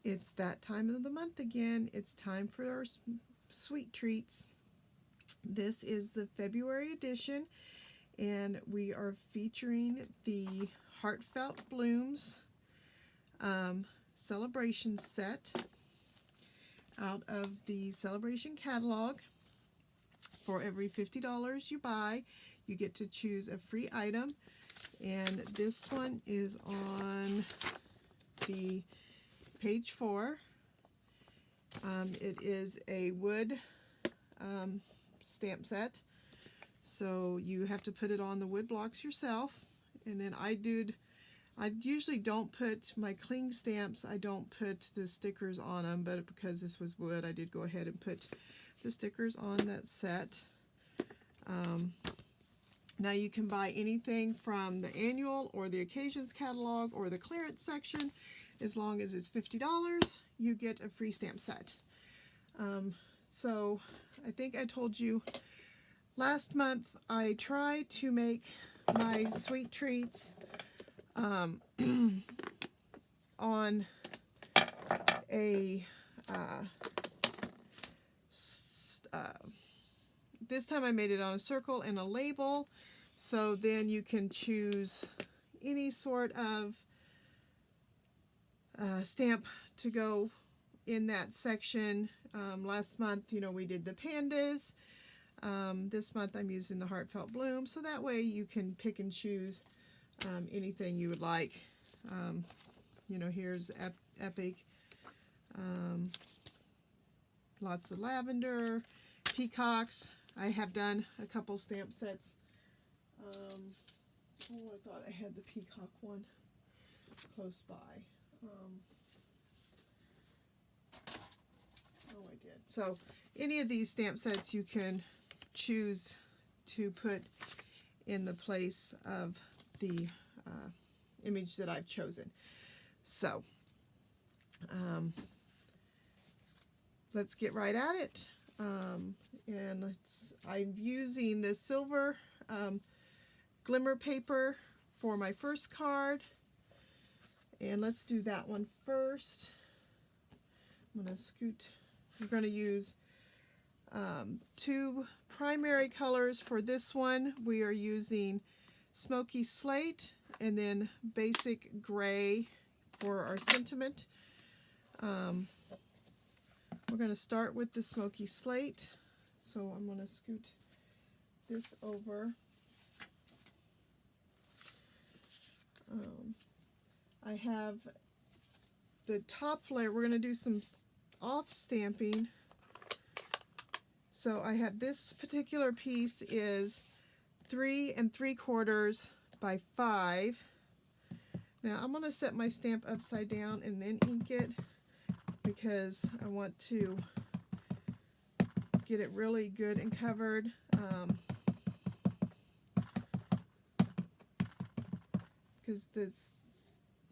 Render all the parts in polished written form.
It's that time of the month again. It's time for our sweet treats. This is the February edition, and we are featuring the Heartfelt Blooms celebration set out of the celebration catalog. For every $50 you buy, you get to choose a free item, and this one is on the page 4. It is a wood stamp set, so you have to put it on the wood blocks yourself. And then I usually don't put my cling stamps, I don't put the stickers on them, but because this was wood, I did go ahead and put the stickers on that set. Now you can buy anything from the annual or the occasions catalog or the clearance section. As long as it's $50, you get a free stamp set. So I think I told you last month I tried to make my sweet treats on a this time I made it on a circle and a label, so then you can choose any sort of stamp to go in that section. Last month, we did the pandas. This month I'm using the Heartfelt Bloom, so that way you can pick and choose anything you would like. Here's Epic, lots of lavender, peacocks. I have done a couple stamp sets. I thought I had the peacock one close by. I did. So any of these stamp sets you can choose to put in the place of the image that I've chosen. So let's get right at it. And I'm using the silver glimmer paper for my first card. And let's do that one first. I'm going to scoot. We're going to use 2 primary colors for this one. We are using Smoky Slate and then Basic Gray for our sentiment. We're going to start with the Smoky Slate. So I'm going to scoot this over. I have the top layer. We're going to do some off stamping. So I have this particular piece is 3 3/4 by 5. Now I'm going to set my stamp upside down and then ink it, because I want to get it really good and covered.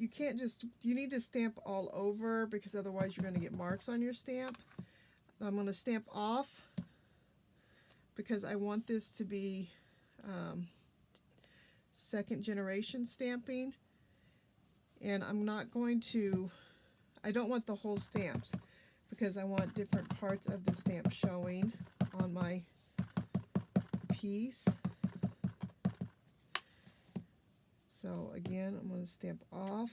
Because you need to stamp all over, because otherwise you're going to get marks on your stamp. I'm going to stamp off because I want this to be second generation stamping, and I don't want the whole stamps, because I want different parts of the stamp showing on my piece. So again, I'm going to stamp off,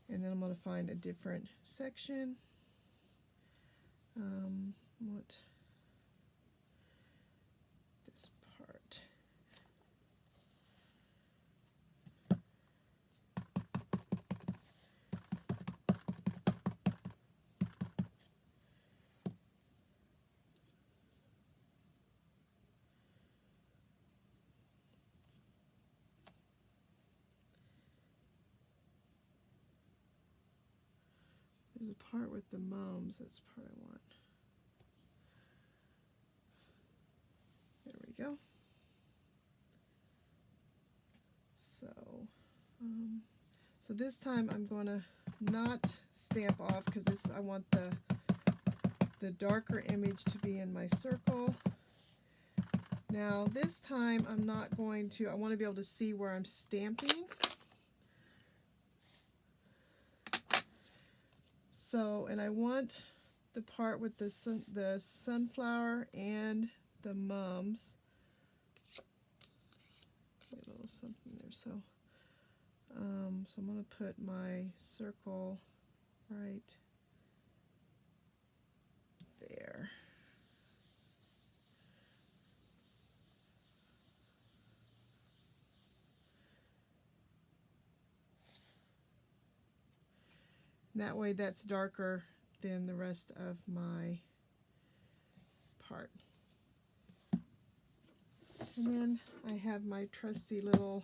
and then I'm going to find a different section. This part. There's a part with the mums, that's the part I want. There we go. So this time I'm going to not stamp off, because I want the darker image to be in my circle. Now this time I'm not going to, I want to be able to see where I'm stamping. So, and I want the part with the sunflower and the mums. A little something there. So, so I'm going to put my circle right there. And that way that's darker than the rest of my part. And then I have my trusty little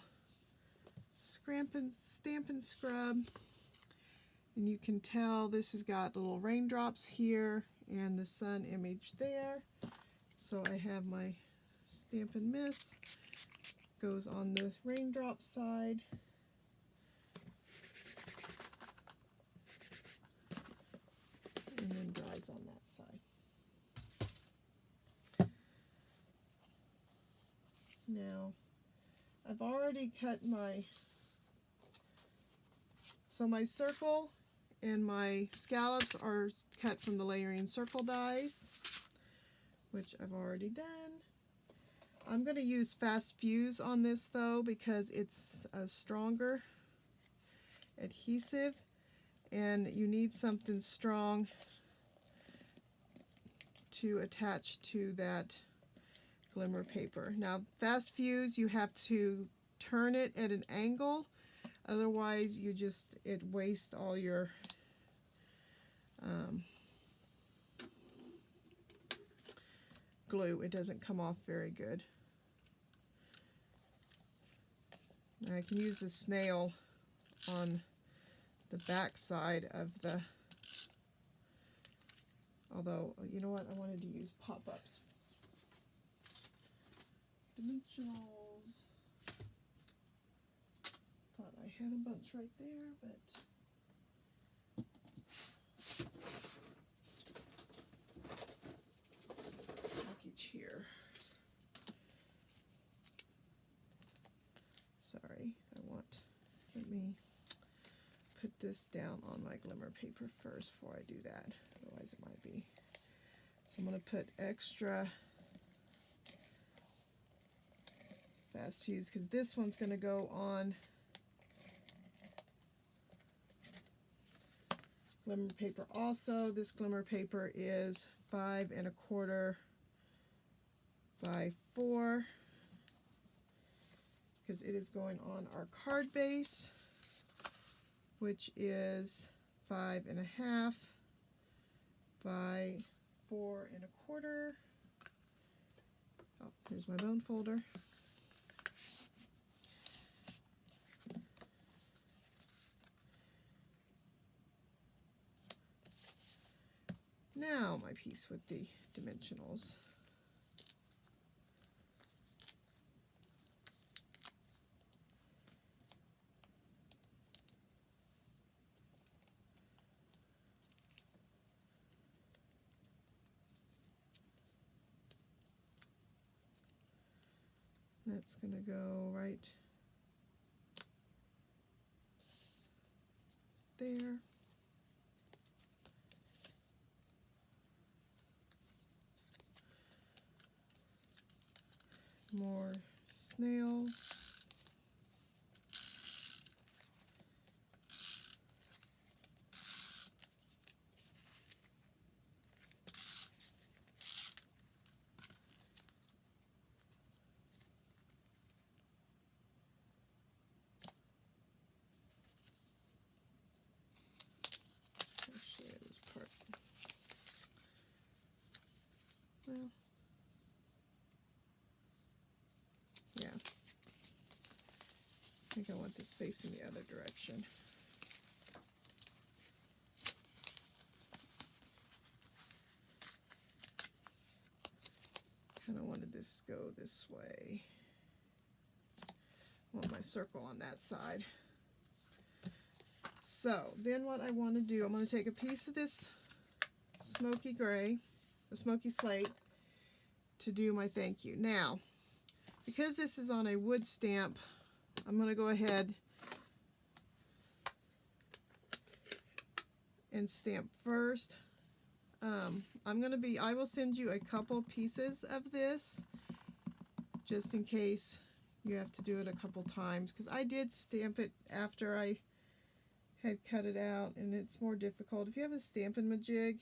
Stamp and Scrub. And you can tell this has got little raindrops here and the sun image there. So I have my Stamp and Miss, goes on the raindrop side. And then dries on that side. Now, I've already cut my circle and my scallops are cut from the layering circle dies, which I've already done. I'm going to use Fast Fuse on this though because it's a stronger adhesive and you need something strong to attach to that glimmer paper. Now, Fast Fuse, you have to turn it at an angle, otherwise it wastes all your glue. It doesn't come off very good. Now I can use a snail on the back side of the, although, you know what, I wanted to use pop-ups. Dimensionals. Thought I had a bunch right there, but package here. Sorry, let me put this down on my glimmer paper first before I do that, otherwise it might be. So I'm going to put extra Fast Fuse because this one's going to go on glimmer paper also. This glimmer paper is 5 1/4 by 4 because it is going on our card base, which is 5 1/2 by 4 1/4. Oh, here's my bone folder. Now my piece with the dimensionals. That's going to go right there. More snails. Actually, this part. Well, yeah. I think I want this facing the other direction. Kind of wanted this to go this way. I want my circle on that side. So then what I want to do, I'm going to take a piece of this smoky gray, the smoky slate, to do my thank you. Now, because this is on a wood stamp, I'm going to go ahead and stamp first. I will send you a couple pieces of this just in case you have to do it a couple times, because I did stamp it after I had cut it out, and it's more difficult. If you have a Stampin' Majig,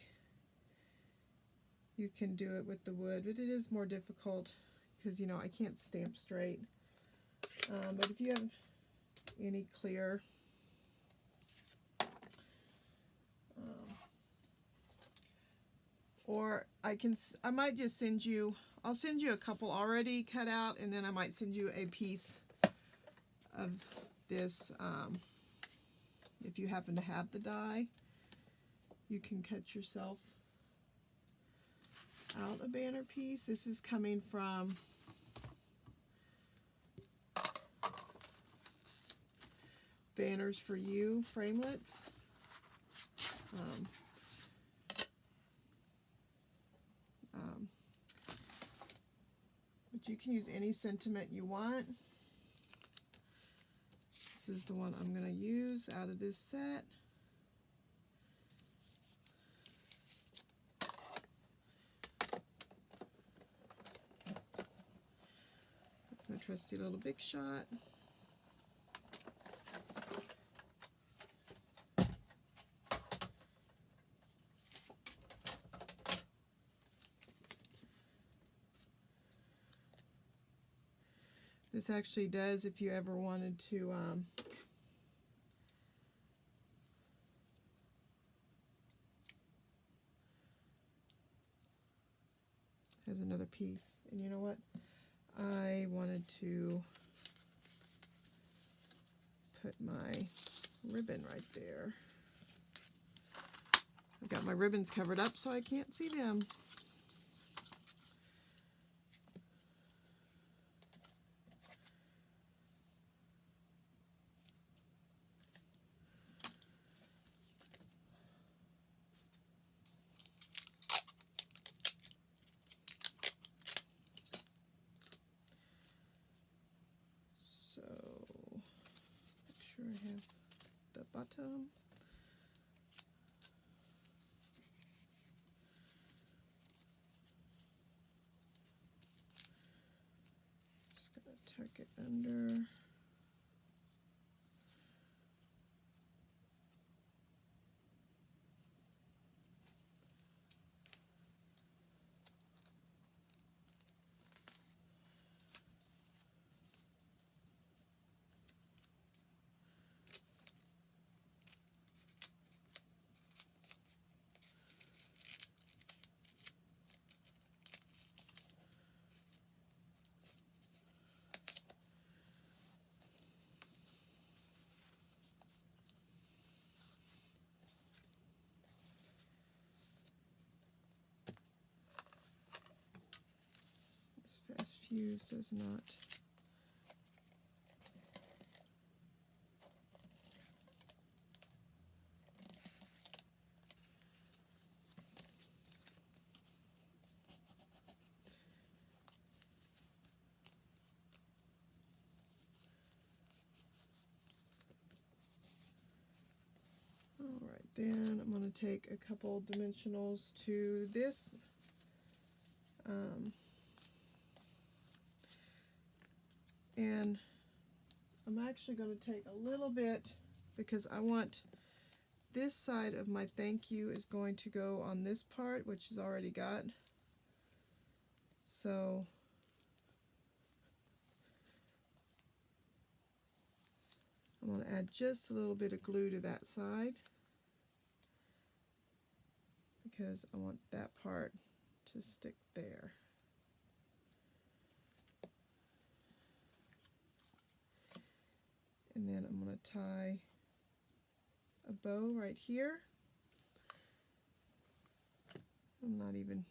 you can do it with the wood, but it is more difficult because, you know, I can't stamp straight. But if you have any clear or I might just send you, I'll send you a couple already cut out, and then I might send you a piece of this. If you happen to have the die, you can cut yourself out a banner piece. This is coming from Banners for You framelits. But you can use any sentiment you want. This is the one I'm going to use out of this set. That's my trusty little Big Shot. This actually does, if you ever wanted to has another piece. And you know what? I wanted to put my ribbon right there. I've got my ribbons covered up so I can't see them. I have the bottom. Just gonna tuck it under. Fast Fuse does not. All right, then I'm going to take a couple dimensionals to this. And I'm actually going to take a little bit because I want this side of my thank you is going to go on this part, which is already got. So I'm going to add just a little bit of glue to that side because I want that part to stick there. And then I'm going to tie a bow right here. I'm not even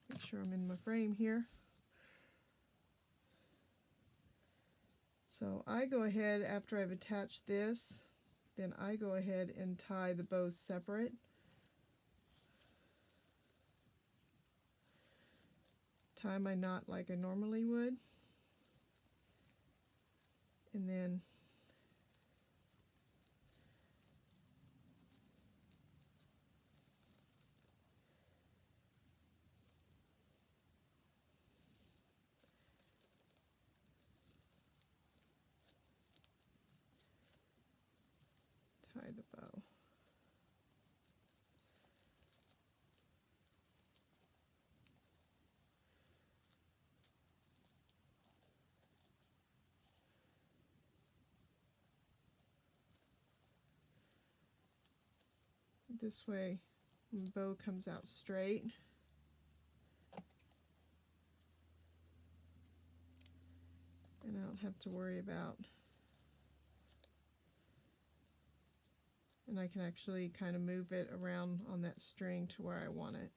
make sure I'm in my frame here. So I go ahead after I've attached this, then I go ahead and tie the bows separate. Tie my knot like I normally would. And then This way the bow comes out straight. And I don't have to worry about, and I can actually kind of move it around on that string to where I want it.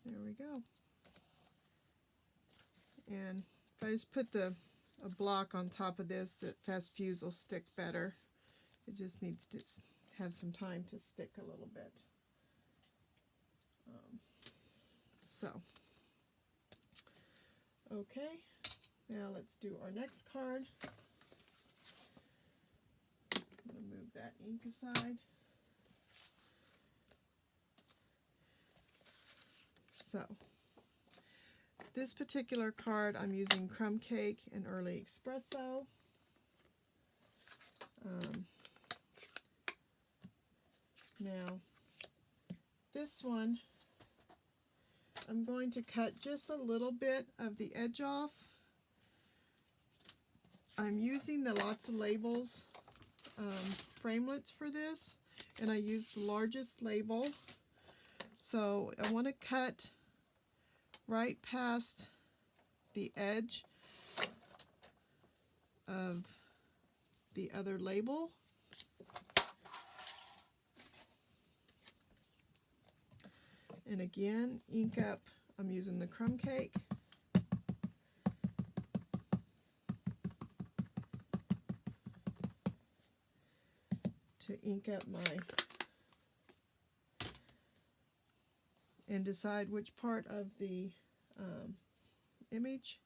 There we go. And if I just put a block on top of this, the fast fuse will stick better. It just needs to have some time to stick a little bit. Okay, now let's do our next card. I'm going to move that ink aside. So, this particular card I'm using Crumb Cake and Early Espresso. Now, this one, I'm going to cut just a little bit of the edge off. I'm using the Lots of Labels framelits for this, and I used the largest label. So I want to cut right past the edge of the other label. And again, ink up, I'm using the Crumb Cake. To ink up and decide which part of the image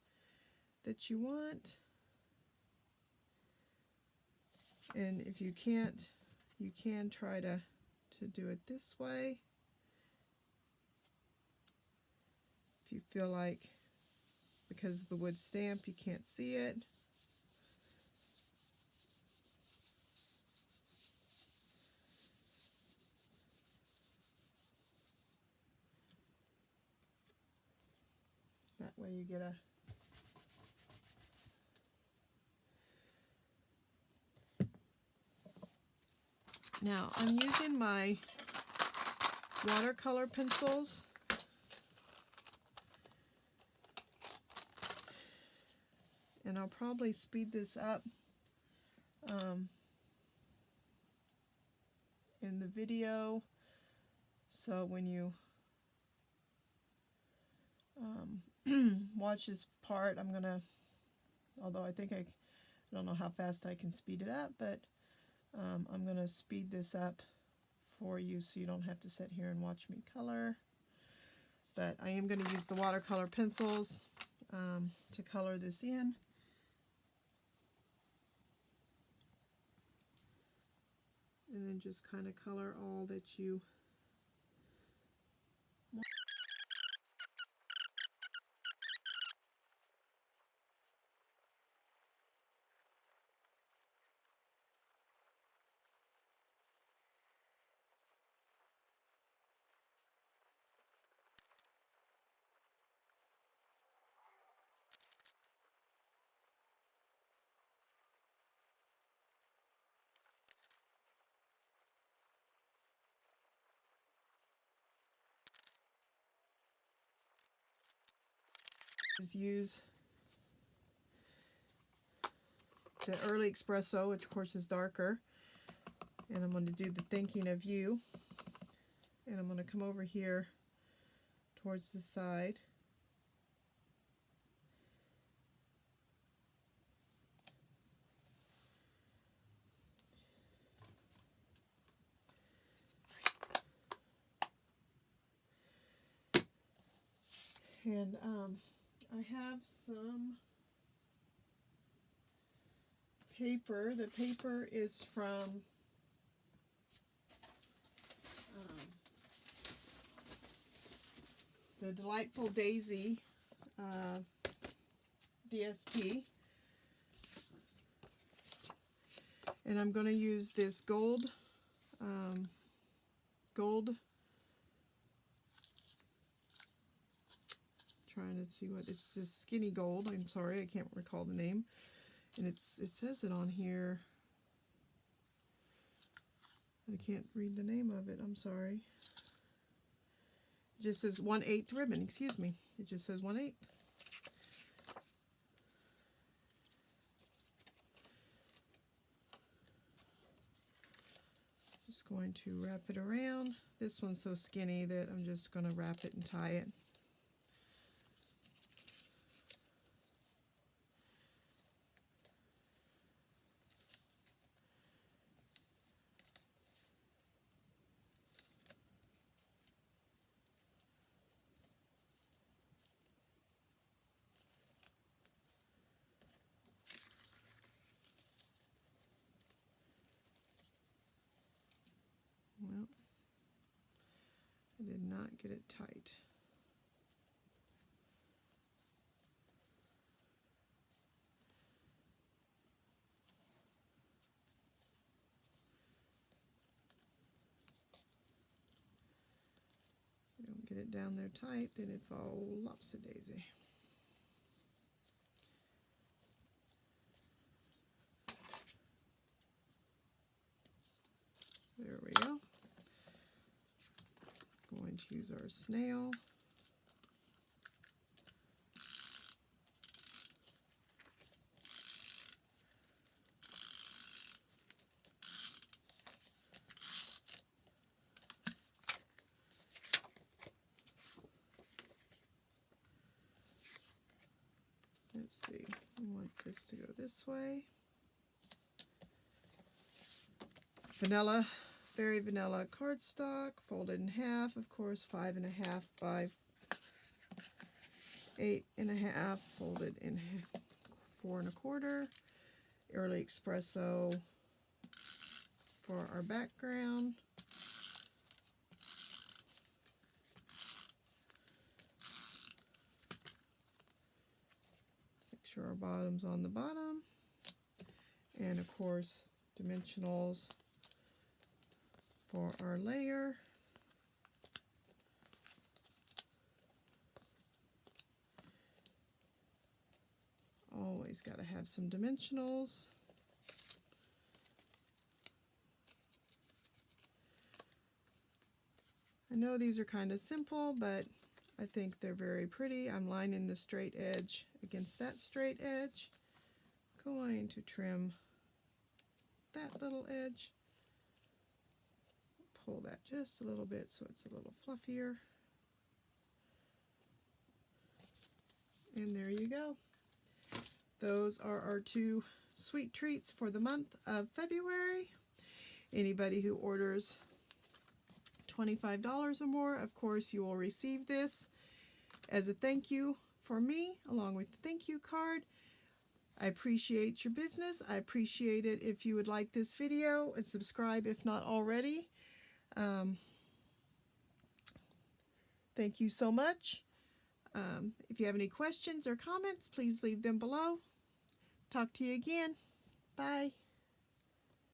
that you want. And if you can't, you can try to do it this way. If you feel like, because of the wood stamp, you can't see it. That way you get a Now I'm using my watercolor pencils. And I'll probably speed this up in the video, so when you watch this part, I'm gonna, although I think I don't know how fast I can speed it up, but I'm gonna speed this up for you so you don't have to sit here and watch me color. But I am going to use the watercolor pencils to color this in. And then just kind of color all that you want. Use the Early Espresso, which of course is darker, and I'm going to do the Thinking of You, and I'm going to come over here towards the side. And I have some paper. The paper is from the Delightful Daisy DSP. And I'm going to use this gold, trying to see what, it's this skinny gold. I'm sorry, I can't recall the name. And it says it on here. I can't read the name of it, I'm sorry. It just says 1/8 ribbon, excuse me. It just says 1/8. Just going to wrap it around. This one's so skinny that I'm just going to wrap it and tie it. Well, I did not get it tight. If you don't get it down there tight, then it's all lopsy-daisy. There we go. Going to use our snail. Let's see, we want this to go this way. Vanilla, very vanilla cardstock, folded in half, of course, 5.5 by 8.5, folded in 4 1/4. Early espresso for our background. Make sure our bottom's on the bottom. And of course, dimensionals for our layer. Always got to have some dimensionals. I know these are kind of simple, but I think they're very pretty. I'm lining the straight edge against that straight edge. Going to trim that little edge. Pull that just a little bit so it's a little fluffier. And there you go. Those are our 2 sweet treats for the month of February. Anybody who orders $25 or more, of course, you will receive this as a thank you for me, along with the thank you card. I appreciate your business. I appreciate it if you would like this video and subscribe if not already. Thank you so much. If you have any questions or comments, please leave them below. Talk to you again. Bye.